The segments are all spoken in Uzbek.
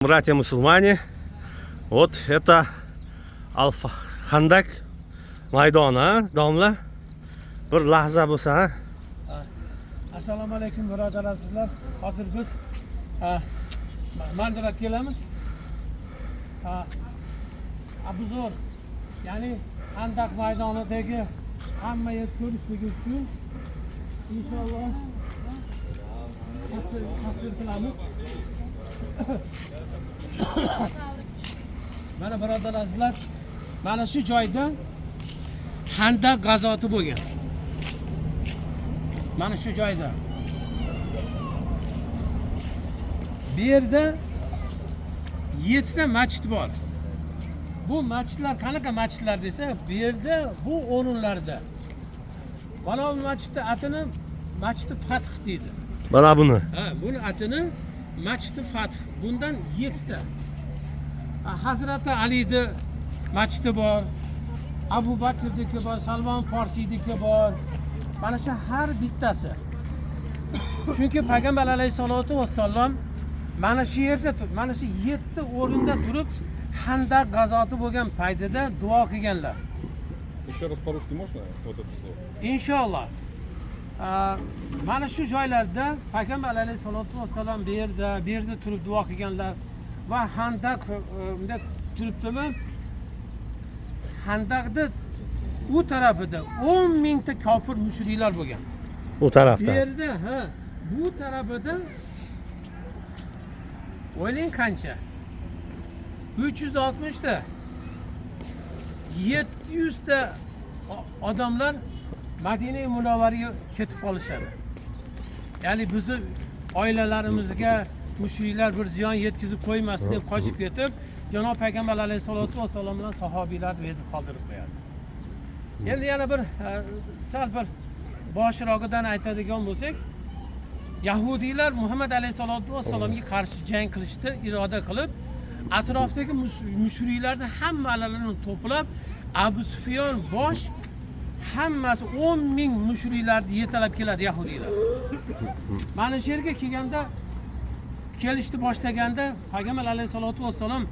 Братья мусульмане, вот это Al-Xandaq maydoni, domla. Bir lahza bo'lsa, ha? Assalomu alaykum birodarlar, sizlar. Hozir biz mandirat kelamiz. Abuzor, ya'ni Xandaq maydonidagi hamma yer ko'rishligi uchun inshaalloh tasvir qilamiz. Mana birodarlar, sizlar mana shu joyda Xandaq g'azoti bo'lgan. Mana shu joyda. Bu yerda 7 ta masjid bor. Bu masjidlar qanaqa masjidlar desa, bu yerda bu o'rinlarda. Mana bu masjidning atini Masjid Fath deydi. Mana buni. Ha, buni atini Masjid Fath. Bundan 7 ta. Hazrati Ali'de masjidi bor. Abu Bakr'deki bor, Salman Farsi'deki bor. Mana shu har bittasi. Chunki Payg'ambar alayhisolatu vassalom mana shu yerda turib, mana shu 7 o'rinda turib Xandaq g'azoti bo'lgan paytida duo qilganlar. Еще раз по-русски можно вот это слово? Inshaalloh. Mana shu joylarda Payg'ambar alayhisolatu vassalom bu yerda turib duo qilganlar va Xandaq unda turibdimi? Xandaqda u tarafida 10 mingta kofir mushriklar bo'lgan. Bu tarafda. Bu yerda, bu tarafida o'ylang qancha? 360 ta 700 ta odamlar Madina Munavvaraga ketib qolishadi. Ya'ni bizni oilalarimizga mushriklar bir ziyon yetkazib qo'ymasin deb qochib ketib, Janob Payg'ambar alayhisolatu vassalom bilan sahobiylar bu yerda qoldirib qo'yadi. Endi yana bir sal bir boshirog'idan aytadigan bo'lsak, Yahudiylar Muhammad alayhisolatu vassalomga qarshi jang qilishni iroda qilib, atrofdagi mushriklarni hammalarini to'plab, Abu Sufyon bosh hammasi 10 ming mushriklarni yetalab keladi Yahudiylar. Mana shu yerga kelganda kelishni boshlaganda Payg'ambar alayhisolatu vassalom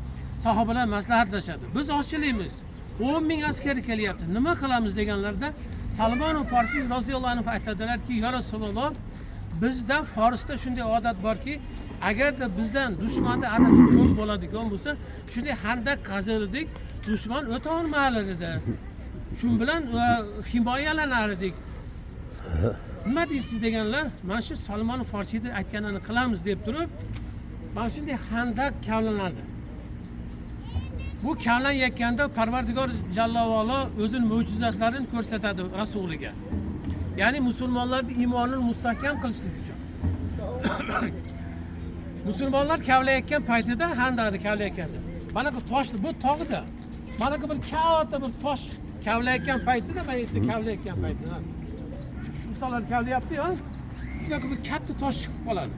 sahobalar maslahatlashadi. Biz ochchilaymiz. 10 ming askar kelyapti. Nima qilamiz deganlarda Salman Farsi roziyallohu anhu aytadilarki, "Ya Rasululloh, bizda Farsda shunday odat borki, agarda bizdan dushmanda adadi ko'p bo'ladigan bo'lsa, shunday Xandaq qazirdik, dushman o'ta olmaylar edi. Shu bilan himoyalanardik edik. Nima deysiz deganlar, mana shu Salman Farsiyda aytganini qilamiz deb turib, mana shunday Xandaq kavlanadi. Bu kavlanayotganda Parvardigor Jallavolo o'zining mo'jizatlarini ko'rsatadi rasuliga. Ya'ni musulmonlarning iymonini mustahkam qilishlik uchun. Musulmonlar kavlayotgan paytida Xandaqni kavlayotganda, mana bu toshni bu tog'ida, mana bu bir katta bir tosh kavlayotgan paytida, mana yerda kavlayotgan paytida. Musulmonlar kavlayapti-ku, shunaqa bir katta tosh chiqib qoladi.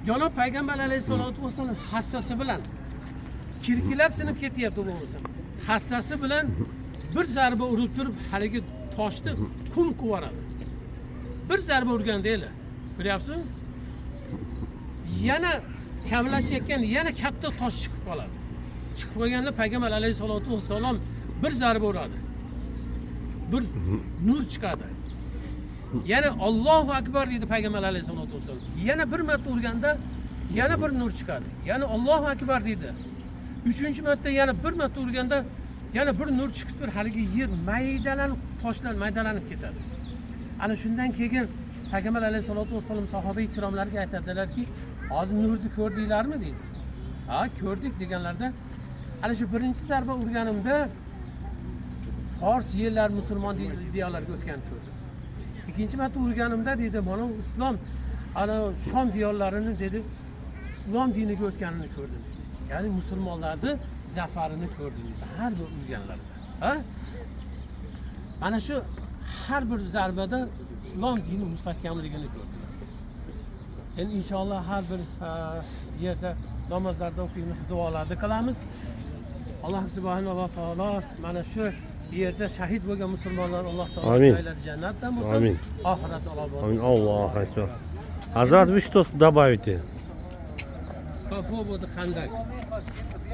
Janob Payg'ambar alayhisolatu vassalom hassasi bilan kirkilar sinib ketyapti bo'lmasa, hassasi bilan bir zarba urib turib, haligi toshni kum qilib bir zarba urganda edi. Ko'ryapsizmi? Yana kavlashayotgan yana katta tosh chiqib qoladi. Chiqib qolganda Payg'ambar alayhisolatu vassalom bir zarba uradi. Bir nur chiqadi. Yana Allohu akbar deydi Payg'ambar alayhisolatu vassalom. Yana bir marta urganda yana bir nur chiqadi. Yana Allohu akbar deydi. 3-marta yana bir marta urganda yana bir nur chiqib turib, haligi yer maydalanib, toshlar maydalanib ketadi. Ana shundan keyin Payg'ambar alayhisolatu vassalom sahoba-i kiromlarga aytadilarki, "Hozir nurni ko'rdinglarmi?" deydi. "Ha, ko'rdik" deganlarda, ana shu birinchi zarba urganimda Fors yerlar musulmon diyorlarga o'tganini ko'rdim. Ikkinchi marta urganimda dedi, "Mana islom ana Shom diyorlarini dedi, islom diniga o'tganini ko'rdim." Ya'ni musulmonlarning zafarini ko'rdim dedi. Har bir urganlarida. Ha? Mana shu har bir zarbada islom dini mustahkamligini ko'rdilar. Endi inshaalloh har bir yerda namozlarda o'qiymiz, duolarni qilamiz. Alloh subhanahu va taolo mana shu yerda shahid bo'lgan musulmonlar Alloh taolo joylari jannatdan bo'lsin. Amin. Oxirat Alloh bo'lsin. Amin. Allohu akbar. Hazrat, вы что добавите? по поводу Хандаг.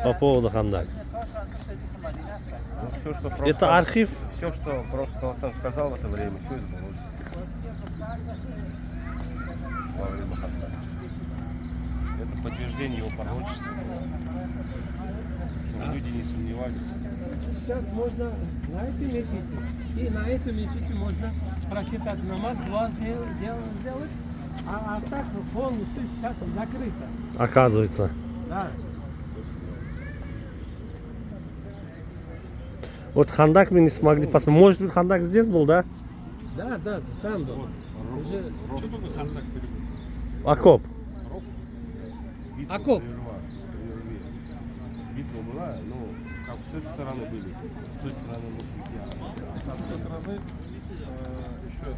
По поводу Хандаг. Ну, все, что просто, Это архив. все, что просто он сам сказал в это время, все сбылось. Во время Хандака. Это подтверждение его пророчества. Чтобы люди не сомневались. Сейчас можно на этой мечети и на этой мечети можно прочитать намаз, дуа сделать, а так полностью сейчас закрыто. Оказывается. Да. Вот Хандак мы не смогли посмотреть. Может быть, Хандак здесь был, да? Да, там был. Уже Что такое хандак переводится? Окоп. Ров? окоп. Битва была, ну, как с этой стороны были, с той стороны мушкеты. С одной стороны, еще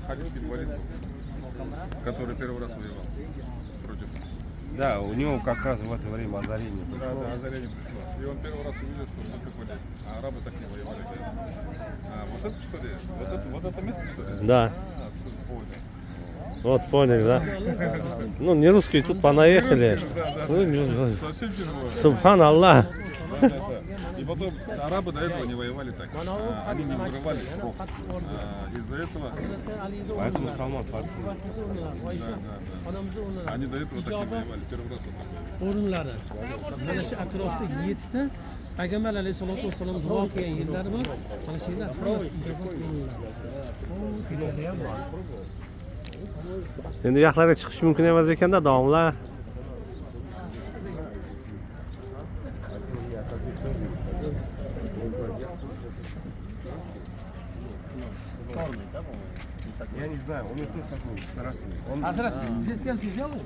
Халид бин Валид был, который первый раз воевал против. Да, у него как раз в это время озарение Да, пришло. да, озарение пришло. И он первый раз увидел, что вот такой день. А арабы так не воевали до этого. А вот это что ли? Вот это место что ли? Да. А, все, понял. Вот поняли, да? Ну, не русские тут понаехали. Да, да, Ну, не- совсем тяжело. Субханаллах. Да, да, да. И потом арабы до этого не воевали так. Они не вырывали ров. Из-за этого, Поэтому Салман Фарси. да. Они до этого так не воевали. Первый раз вот так. O'rinlari mana shu atrofda 7 ta payg'ambar alayhisalotu vassalom duo qilgan yerlari bor. Mana shu yerlar atrof ijobat qilinadi. Endi yaxlarga chiqish mumkin emas ekanda, domla. Я не знаю, он мне тоже такой страшный. Он Hazrat, здесь селфи сделай.